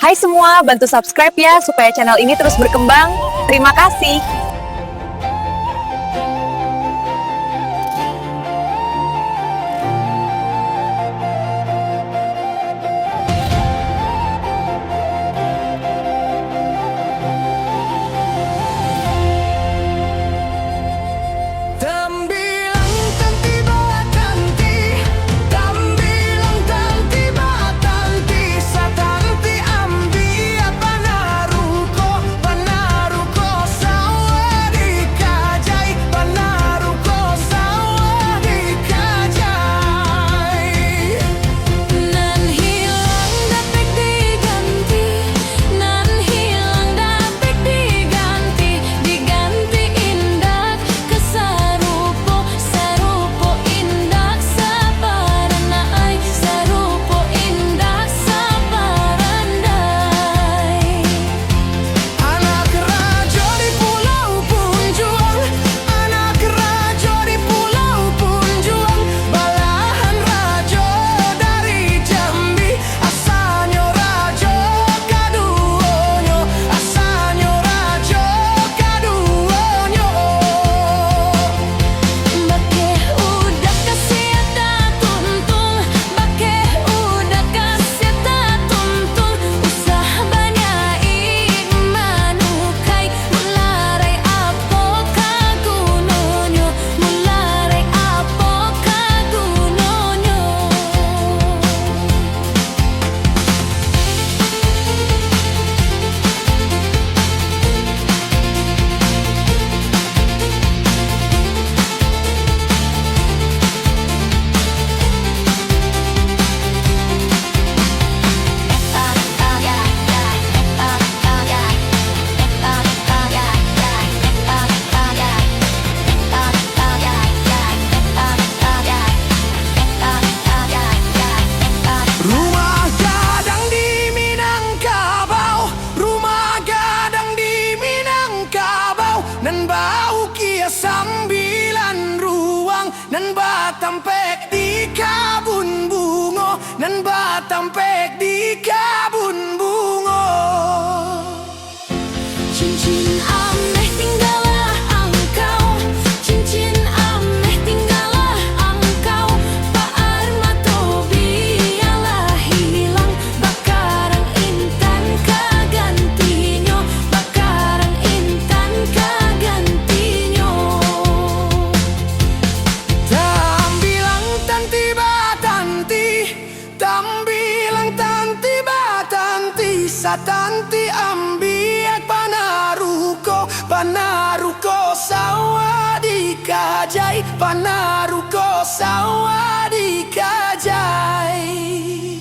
Hai semua, bantu subscribe ya supaya channel ini terus berkembang. Terima kasih. Nan batampek di kabun bungo, nan batampek di kabun bungo. Cincin ameh tinggallah engkau, cincin ameh tinggallah engkau. Pak Armato biarlah hilang, bakarang intan kagantinyo, bakarang intan kagantinyo. Satanti ambiak panaruko, panaruko sawadikajai, panaruko sawadikajai.